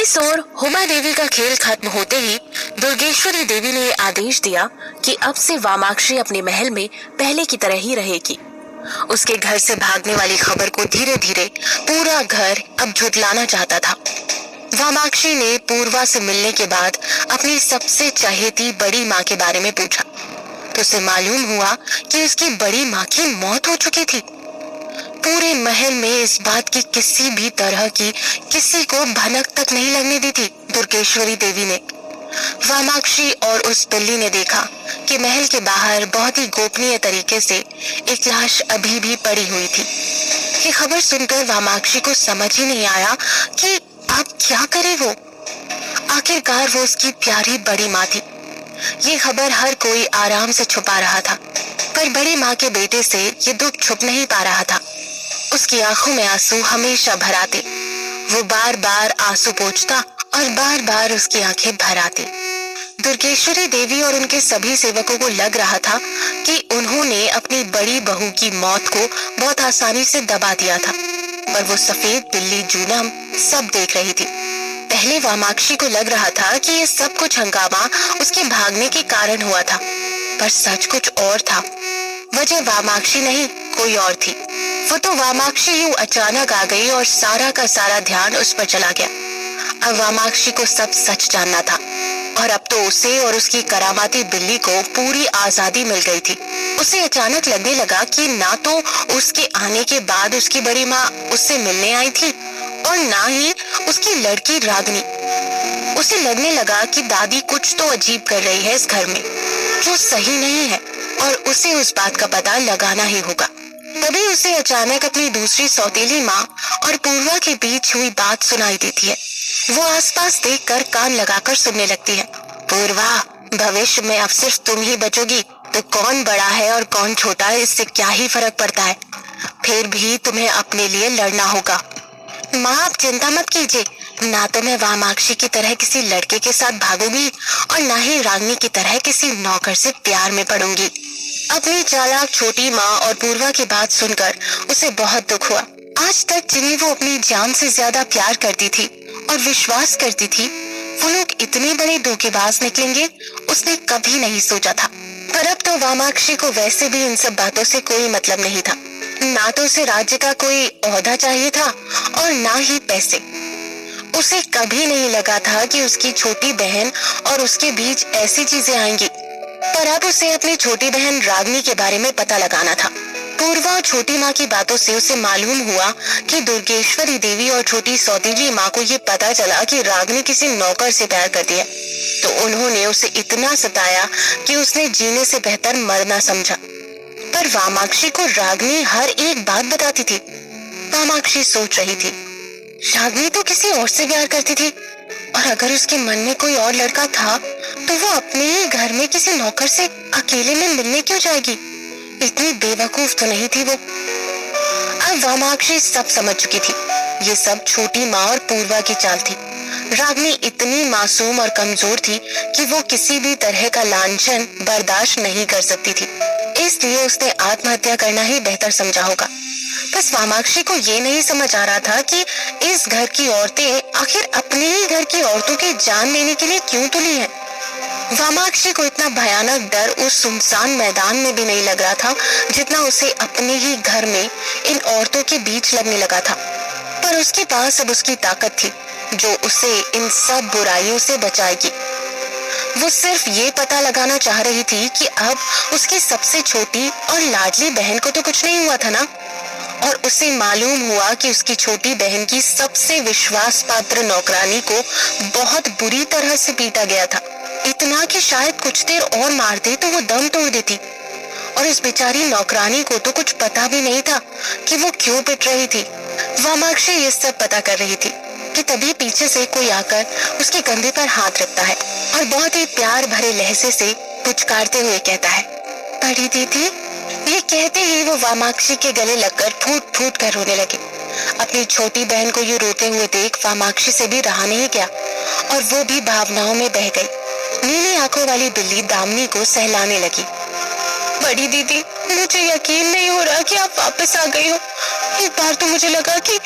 इस ओर हुमा देवी का खेल खत्म होते ही दुर्गेश्वरी देवी ने आदेश दिया कि अब से वामाक्षी अपने महल में पहले की तरह ही रहेगी। उसके घर से भागने वाली खबर को धीरे धीरे पूरा घर अब झुठलाना चाहता था। वामाक्षी ने पूर्वा से मिलने के बाद अपनी सबसे चहेती बड़ी माँ के बारे में पूछा तो उसे मालूम हुआ कि उसकी बड़ी माँ की मौत हो चुकी थी। पूरे महल में इस बात की किसी भी तरह की किसी को भनक तक नहीं लगने दी थी दुर्गेश्वरी देवी ने। वामाक्षी और उस बिल्ली ने देखा कि महल के बाहर बहुत ही गोपनीय तरीके से एक लाश अभी भी पड़ी हुई थी। ये खबर सुनकर वामाक्षी को समझ ही नहीं आया कि अब क्या करे वो। आखिरकार वो उसकी प्यारी बड़ी माँ थी। ये खबर हर कोई आराम से छुपा रहा था, पर बड़ी माँ के बेटे से ये दुख छुप नहीं पा रहा था। उसकी आंखों में आंसू हमेशा भर आते। वो बार बार आंसू पोंछता और बार बार उसकी आंखें भर आती। दुर्गेश्वरी देवी और उनके सभी सेवकों को लग रहा था कि उन्होंने अपनी बड़ी बहू की मौत को बहुत आसानी से दबा दिया था, पर वो सफेद बिल्ली जूनम सब देख रही थी। पहले वामाक्षी को लग रहा था कि ये सब कुछ हंगामा उसके भागने के कारण हुआ था, पर सच कुछ और था। वजह वामाक्षी नहीं कोई और थी। वो तो वामाक्षी यूं अचानक आ गई और सारा का सारा ध्यान उस पर चला गया। अब वामाक्षी को सब सच जानना था और अब तो उसे और उसकी करामाती बिल्ली को पूरी आजादी मिल गई थी। उसे अचानक लगने लगा कि ना तो उसके आने के बाद उसकी बड़ी माँ उससे मिलने आई थी और ना ही उसकी लड़की रागनी। उसे लगने लगा कि दादी कुछ तो अजीब कर रही है इस घर में, जो सही नहीं है और उसे उस बात का पता लगाना ही होगा। तभी उसे अचानक अपनी दूसरी सौतेली माँ और पूर्वा के बीच हुई बात सुनाई देती है। वो आसपास देखकर कान लगाकर सुनने लगती है। पूर्वा, भविष्य में अब सिर्फ तुम ही बचोगी, तो कौन बड़ा है और कौन छोटा है इससे क्या ही फर्क पड़ता है। फिर भी तुम्हें अपने लिए लड़ना होगा। माँ, आप चिंता मत कीजिए, ना तो मैं वामाक्षी की तरह किसी लड़के के साथ भागूंगी और ना ही रागनी की तरह किसी नौकर से प्यार में पड़ूंगी। अपनी चालाक छोटी माँ और पूर्वा की बात सुनकर उसे बहुत दुख हुआ। आज तक जिन्हें वो अपनी जान से ज्यादा प्यार करती थी और विश्वास करती थी, वो लोग इतने बड़े धोखेबाज निकलेंगे उसने कभी नहीं सोचा था। पर अब तो वामाक्षी को वैसे भी इन सब बातों से कोई मतलब नहीं था। ना तो उसे राज्य का कोई ओहदा चाहिए था और ना ही पैसे। उसे कभी नहीं लगा था कि उसकी छोटी बहन और उसके बीच ऐसी चीजें आएंगी, पर अब उसे अपनी छोटी बहन रागनी के बारे में पता लगाना था। पूर्वा और छोटी माँ की बातों से उसे मालूम हुआ कि दुर्गेश्वरी देवी और छोटी सौतेली माँ को ये पता चला कि रागनी किसी नौकर से प्यार करती है, तो उन्होंने उसे इतना सताया कि उसने जीने से बेहतर मरना समझा। पर वामाक्षी को रागनी हर एक बात बताती थी। वामाक्षी सोच रही थी, रागनी तो किसी और से प्यार करती थी, और अगर उसके मन में कोई और लड़का था तो वो अपने ही घर में किसी नौकर से अकेले में मिलने क्यों जाएगी। इतनी बेवकूफ तो नहीं थी वो। अब वामाक्षी सब समझ चुकी थी। ये सब छोटी माँ और पूर्वा की चाल थी। रागनी इतनी मासूम और कमजोर थी कि वो किसी भी तरह का लांछन बर्दाश्त नहीं कर सकती थी, इसलिए उसने आत्महत्या करना ही बेहतर समझा होगा। बस वामाक्षी को ये नहीं समझ आ रहा था कि इस घर की औरतें आखिर अपने ही घर की औरतों की जान लेने के लिए क्यों तुली हैं। वामाक्षी को इतना भयानक डर उस सुनसान मैदान में भी नहीं लग रहा था जितना उसे अपने ही घर में इन औरतों के बीच लगने लगा था। पर उसके पास अब उसकी ताकत थी जो उसे इन सब बुराइयों से बचाएगी। वो सिर्फ ये पता लगाना चाह रही थी कि अब उसकी सबसे छोटी और लाडली बहन को तो कुछ नहीं हुआ था ना। और उसे मालूम हुआ कि उसकी छोटी बहन की सबसे विश्वास पात्र नौकरानी को बहुत बुरी तरह से पीटा गया था, इतना कि शायद कुछ देर और मार दे तो वो दम तोड़ देती। और इस बेचारी नौकरानी को तो कुछ पता भी नहीं था कि वो क्यों पिट रही थी। वामाक्षी ये सब पता कर रही थी कि तभी पीछे से कोई आकर उसके कंधे पर हाथ रखता है और बहुत ही प्यार भरे लहजे से पुचकारते हुए कहता है, बड़ी दीदी। ये कहते ही वो वामाक्षी के गले लगकर फूट फूट कर रोने लगी। अपनी छोटी बहन को ये रोते हुए देख वामाक्षी से भी रहा नहीं गया और वो भी भावनाओं में बह गई। नीली आंखों वाली बिल्ली दामिनी को सहलाने लगी। बड़ी दीदी, मुझे यकीन नहीं हो रहा कि आप वापस आ गई हो। एक बार तो मुझे लगा कि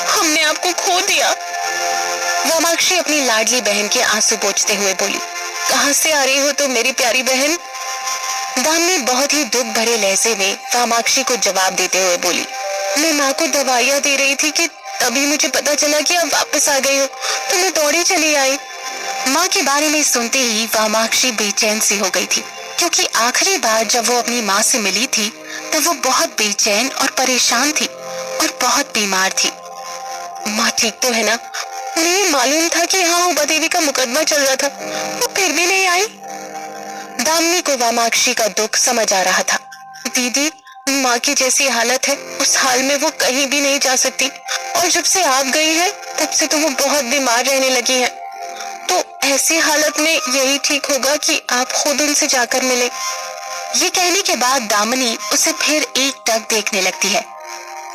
हमने आपको खो दिया। वामाक्षी अपनी लाडली बहन के आंसू पोंछते हुए बोली, कहां से आ रही हो तुम मेरी प्यारी बहन? दामिनी बहुत ही दुख भरे लहजे में वामाक्षी को जवाब देते हुए बोली, मैं माँ को दवाइयाँ दे रही थी कि तभी मुझे पता चला कि आप वापस आ गई हो, तो मैं दौड़ी चली आई। माँ के बारे में सुनते ही वामाक्षी बेचैन सी हो गई थी, क्योंकि आखिरी बार जब वो अपनी माँ से मिली थी तब वो बहुत बेचैन और परेशान थी और बहुत बीमार थी। माँ ठीक तो है ना? मुझे मालूम था कि यहाँ उमा देवी का मुकदमा चल रहा था, वो फिर भी नहीं आई। दामिनी को वामाक्षी का दुख समझ आ रहा था। दीदी, माँ की जैसी हालत है उस हाल में वो कहीं भी नहीं जा सकती, और जब से आप गई है तब से तो वो बहुत बीमार रहने लगी है। तो ऐसी हालत में यही ठीक होगा कि आप खुद उनसे जाकर मिले। ये कहने के बाद दामिनी उसे फिर एकटक देखने लगती है,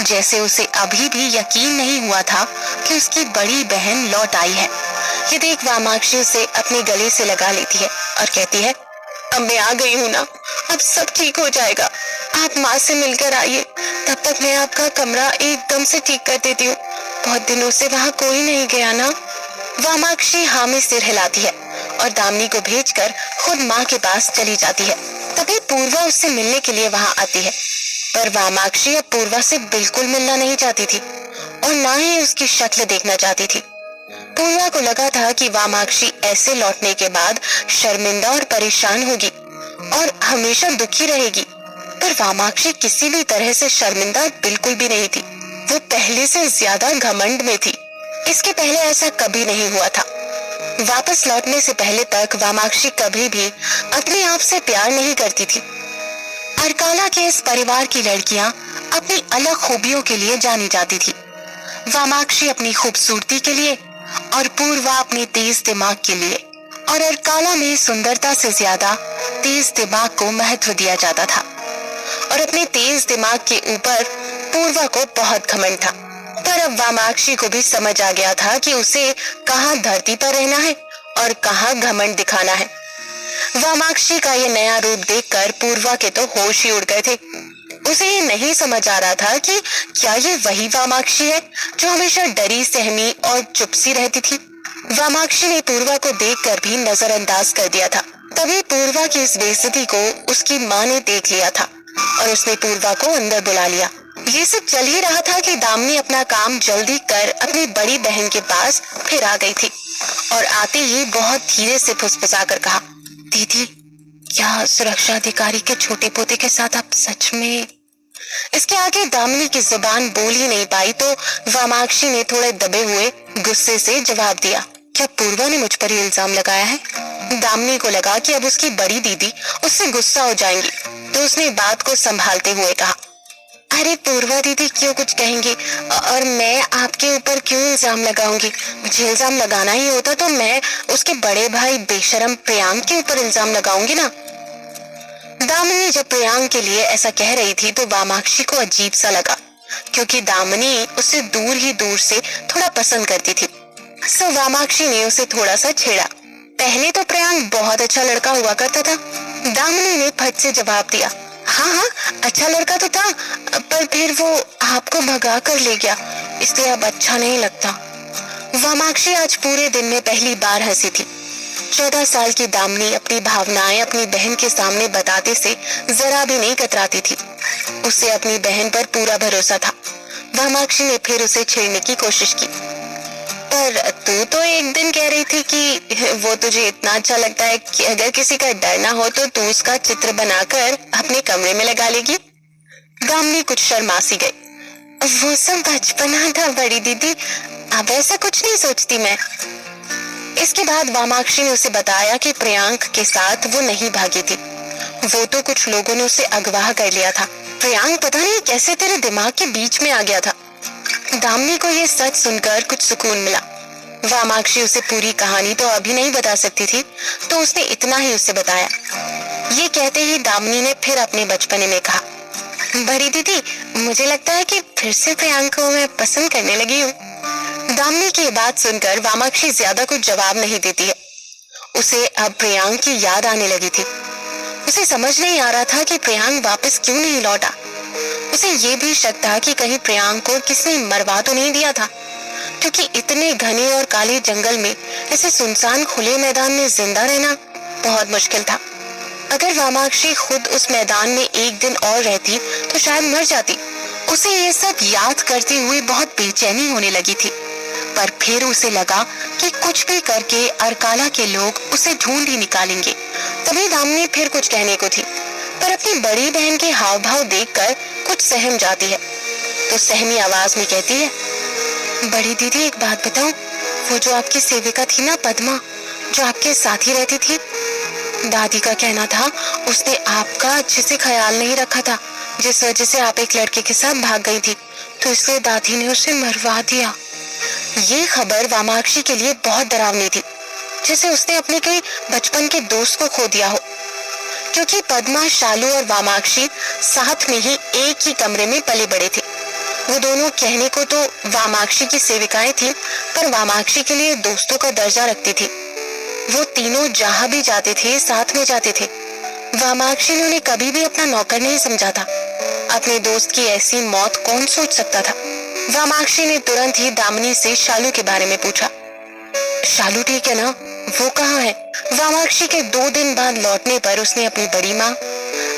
जैसे उसे अभी भी यकीन नहीं हुआ था कि उसकी बड़ी बहन लौट आई है। ये देख वामाक्षी उसे अपने गले से लगा लेती है और कहती है, अब मैं आ गई हूँ ना, अब सब ठीक हो जाएगा। आप माँ से मिलकर आइए, तब तक मैं आपका कमरा एकदम से ठीक कर देती हूँ। बहुत दिनों से वहाँ कोई नहीं गया ना। वामाक्षी हाँ में सिर हिलाती है और दामिनी को भेजकर खुद माँ के पास चली जाती है। तभी पूर्वा उससे मिलने के लिए वहाँ आती है, पर वामाक्षी अब पूर्वा से बिल्कुल मिलना नहीं चाहती थी और ना ही उसकी शक्ल देखना चाहती थी। पूर्वा को लगा था कि वामाक्षी ऐसे लौटने के बाद शर्मिंदा और परेशान होगी और हमेशा दुखी रहेगी, पर वामाक्षी किसी भी तरह से शर्मिंदा बिल्कुल भी नहीं थी। वो पहले से ज्यादा घमंड में थी। इसके पहले ऐसा कभी नहीं हुआ था। वापस लौटने से पहले तक वामाक्षी कभी भी अपने आप से प्यार नहीं करती थी। अरकाला के इस परिवार की लड़कियां अपनी अलग खूबियों के लिए जानी जाती थी। वामाक्षी अपनी खूबसूरती के लिए और पूर्वा अपने तेज दिमाग के लिए, और अरकाला में सुंदरता से ज्यादा तेज दिमाग को महत्व दिया जाता था। और अपने तेज दिमाग के ऊपर पूर्वा को बहुत घमंड था। पर अब वामाक्षी को भी समझ आ गया था कि उसे कहाँ धरती पर रहना है और कहाँ घमंड दिखाना है। वामाक्षी का ये नया रूप देखकर पूर्वा के तो होश ही उड़ गए थे। उसे ये नहीं समझ आ रहा था कि क्या ये वही वामाक्षी है जो हमेशा डरी सहमी और चुप सी रहती थी। वामाक्षी ने पूर्वा को देखकर भी नजरअंदाज कर दिया था। तभी पूर्वा की इस बेइज्जती को उसकी माँ ने देख लिया था और उसने पूर्वा को अंदर बुला लिया। ये सब चल ही रहा था कि दामिनी अपना काम जल्दी कर अपनी बड़ी बहन के पास फिर आ गई थी और आते ही बहुत धीरे से फुसफुसाकर कहा, दीदी, क्या सुरक्षा अधिकारी के छोटे पोते के साथ आप सच में? इसके आगे दामिनी की जुबान बोल ही नहीं पाई तो वामाक्षी ने थोड़े दबे हुए गुस्से से जवाब दिया, क्या पूर्वा ने मुझ पर ही इल्जाम लगाया है? दामिनी को लगा कि अब उसकी बड़ी दीदी उससे गुस्सा हो जाएंगी, तो उसने बात को संभालते हुए कहा, अरे पूर्वा दीदी क्यों कुछ कहेंगी, और मैं आपके ऊपर क्यों इल्जाम लगाऊंगी? मुझे इल्जाम लगाना ही होता तो मैं उसके बड़े भाई बेशरम प्रियांक के ऊपर इल्जाम लगाऊंगी ना। दामिनी जब प्रियांक के लिए ऐसा कह रही थी तो वामाक्षी को अजीब सा लगा, क्योंकि दामिनी उसे दूर से थोड़ा पसंद करती थी। सो वामाक्षी ने उसे थोड़ा सा छेड़ा। पहले तो प्रियांक बहुत अच्छा लड़का हुआ करता था। दामिनी ने फट से जवाब दिया, हाँ, अच्छा लड़का तो था, पर फिर वो आपको भगा कर ले गया, इसलिए अब अच्छा नहीं लगता। वामाक्षी आज पूरे दिन में पहली बार हंसी थी। 14 साल की दामिनी अपनी भावनाएं अपनी बहन के सामने बताते से जरा भी नहीं कतराती थी। उसे अपनी बहन पर पूरा भरोसा था। वामाक्षी ने फिर उसे छेड़ने की कोशिश की, पर तू तो एक दिन कह रही थी कि वो तुझे इतना अच्छा लगता है कि अगर किसी का डर ना हो तो तू उसका चित्र बनाकर अपने कमरे में लगा लेगी। दामिनी कुछ शर्मा सी गई। वो सब बचपना था बड़ी दीदी, अब ऐसा कुछ नहीं सोचती मैं। इसके बाद वामाक्षी ने उसे बताया कि प्रियांक के साथ वो नहीं भागी थी, वो तो कुछ लोगों ने उसे अगवा कर लिया था। प्रियांक पता नहीं कैसे तेरे दिमाग के बीच में आ गया था। दामिनी को ये सच सुनकर कुछ सुकून मिला। वामाक्षी उसे पूरी कहानी तो अभी नहीं बता सकती थी, तो उसने इतना ही उसे बताया। ये कहते ही दामिनी ने फिर अपने बचपने में कहा, बड़ी दीदी, मुझे लगता है कि फिर से प्रियांक को मैं पसंद करने लगी हूँ। दामिनी की बात सुनकर वामाक्षी ज्यादा कुछ जवाब नहीं देती है। उसे अब प्रियांक की याद आने लगी थी। उसे समझ नहीं आ रहा था कि प्रियांक वापस क्यों नहीं लौटा। उसे ये भी शक था कि कहीं प्रियांक को किसने मरवा तो नहीं दिया था। क्योंकि इतने घने और काले जंगल में ऐसे सुनसान खुले मैदान में जिंदा रहना बहुत मुश्किल था। अगर वामाक्षी खुद उस मैदान में एक दिन और रहती तो शायद मर जाती। उसे ये सब याद करते हुए बहुत बेचैनी होने लगी थी, पर फिर उसे लगा कि कुछ भी करके अरकाला के लोग उसे ढूंढ ही निकालेंगे। तभी दामिनी फिर कुछ कहने को थी, पर अपनी बड़ी बहन के हाव भाव देखकर कुछ सहम जाती है, तो सहमी आवाज में कहती है, बड़ी दीदी एक बात बताऊं, वो जो आपकी सेविका थी ना पद्मा, जो आपके साथ ही रहती थी, दादी का कहना था उसने आपका अच्छे से ख्याल नहीं रखा था, जिस वजह से आप एक लड़के के साथ भाग गई थी, तो इसलिए दादी ने उसे मरवा दिया। ये खबर वामाक्षी के लिए बहुत डरावनी थी, जैसे उसने अपने कोई बचपन के दोस्त को खो दिया हो। क्योंकि पद्मा, शालू और वामाक्षी साथ में ही एक ही कमरे में पले बड़े थे। वो दोनों कहने को तो वामाक्षी की सेविकाएं थी, पर वामाक्षी के लिए दोस्तों का दर्जा रखती थी। वो तीनों जहां भी जाते थे साथ में जाते थे। वामाक्षी ने उन्हें कभी भी अपना नौकर नहीं समझा था। अपने दोस्त की ऐसी मौत कौन सोच सकता था। वामाक्षी ने तुरंत ही दामिनी से शालू के बारे में पूछा। शालू ठीक है ना? वो कहाँ है? वामाक्षी के 2 दिन बाद लौटने पर उसने अपनी बड़ी माँ,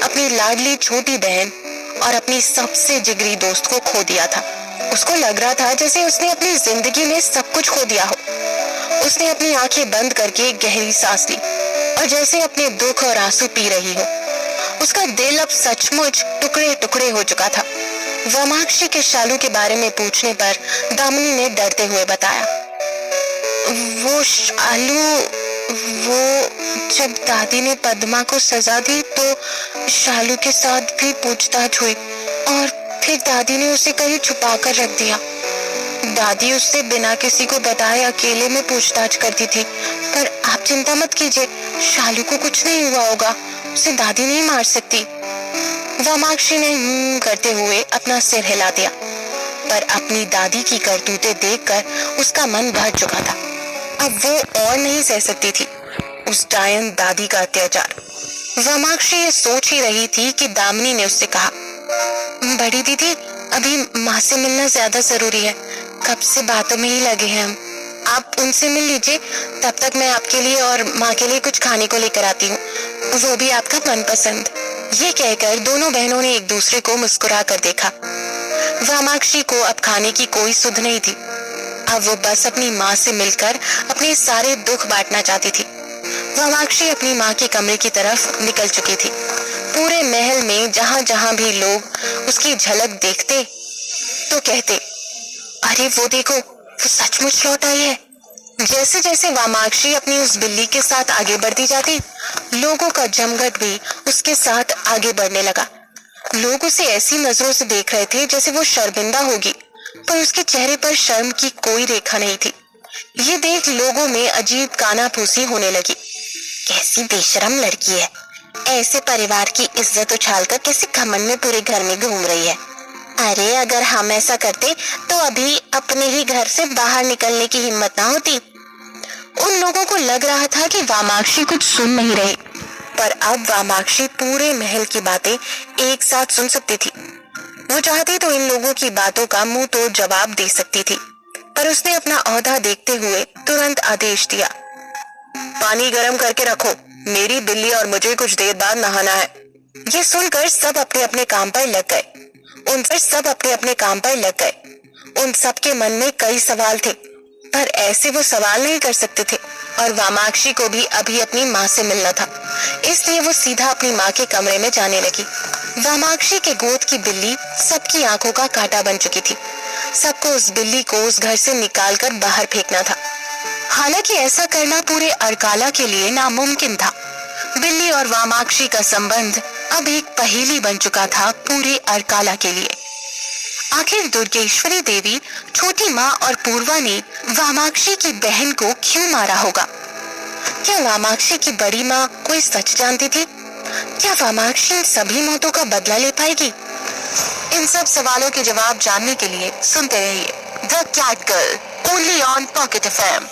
अपनी लाडली छोटी बहन और अपनी सबसे जिगरी दोस्त को खो दिया था। उसको लग रहा था जैसे उसने अपनी जिंदगी में सब कुछ खो दिया हो। उसने अपनी आंखें बंद करके गहरी सांस ली और जैसे अपने दुख और आंसू पी रही हो। उसका दिल अब सचमुच टुकड़े टुकड़े हो चुका था। वामाक्षी के शालू के बारे में पूछने पर दामिनी ने डरते हुए बताया, वो शालू, वो जब दादी ने पद्मा को सजा दी तो शालू के साथ भी पूछताछ हुई और फिर दादी ने उसे कहीं छुपा कर रख दिया। दादी उससे बिना किसी को बताए अकेले में पूछताछ करती थी, पर आप चिंता मत कीजिए, शालू को कुछ नहीं हुआ होगा, उसे दादी नहीं मार सकती। वामाक्षी ने करते हुए अपना सिर हिला दिया, पर अपनी दादी की करतूतें देखकर उसका मन भर चुका था। अब वो और नहीं सह सकती थी उस डायन दादी का अत्याचार। वामाक्षी ये सोच ही रही थी कि दामिनी ने उससे कहा, बड़ी दीदी अभी माँ से मिलना ज्यादा जरूरी है, कब से बातों में ही लगे हैं हम, आप उनसे मिल लीजिए, तब तक मैं आपके लिए और माँ के लिए कुछ खाने को लेकर आती हूँ, वो भी आपका मनपसंद। ये कहकर दोनों बहनों ने एक दूसरे को मुस्कुरा कर देखा। वामाक्षी को अब खाने की कोई सुध नहीं थी। अब वो बस अपनी माँ से मिलकर अपने सारे दुख बांटना चाहती थी। वामाक्षी अपनी माँ के कमरे की तरफ निकल चुकी थी। पूरे महल में जहां जहां भी लोग उसकी झलक देखते तो कहते, अरे वो देखो, वो सचमुच लौट आई है। जैसे जैसे वामाक्षी अपनी उस बिल्ली के साथ आगे बढ़ती जाती, लोगों का जमघट भी उसके साथ आगे बढ़ने लगा। लोग उसे ऐसी नजरों से देख रहे थे जैसे वो शर्मिंदा होगी, पर उसके चेहरे पर शर्म की कोई रेखा नहीं थी। ये देख लोगों में अजीब कानाफूसी होने लगी। कैसी बेशरम लड़की है, ऐसे परिवार की इज्जत उछालकर कैसे घमंड में पूरे घर में घूम रही है। अरे अगर हम ऐसा करते तो अभी अपने ही घर से बाहर निकलने की हिम्मत ना होती। उन लोगों को लग रहा था कि वामाक्षी कुछ सुन नहीं रही, पर अब वामाक्षी पूरे महल की बातें एक साथ सुन सकती थी। वो चाहती तो इन लोगों की बातों का मुंह तोड़ जवाब दे सकती थी, पर उसने अपना ओहदा देखते हुए तुरंत आदेश दिया, पानी गर्म करके रखो, मेरी बिल्ली और मुझे कुछ देर बाद नहाना है। ये सुनकर सब अपने अपने काम पर लग गए। उन सब के मन में कई सवाल थे, पर ऐसे वो सवाल नहीं कर सकते थे, और वामाक्षी को भी अभी अपनी माँ से मिलना था, इसलिए वो सीधा अपनी माँ के कमरे में जाने लगी। वामाक्षी के गोद की बिल्ली सबकी आंखों का कांटा बन चुकी थी। सबको उस बिल्ली को उस घर से निकालकर बाहर फेंकना था। हालांकि ऐसा करना पूरे अरकाला के लिए नामुमकिन था। बिल्ली और वामाक्षी का संबंध अब एक पहेली बन चुका था पूरे अरकाला के लिए। आखिर दुर्गेश्वरी देवी, छोटी माँ और पूर्वा ने वामाक्षी की बहन को क्यों मारा होगा? क्या वामाक्षी की बड़ी माँ कोई सच जानती थी? क्या वामाक्षी इन सभी मौतों का बदला ले पाएगी? इन सब सवालों के जवाब जानने के लिए सुनते रहिए the cat girl, only on pocket FM।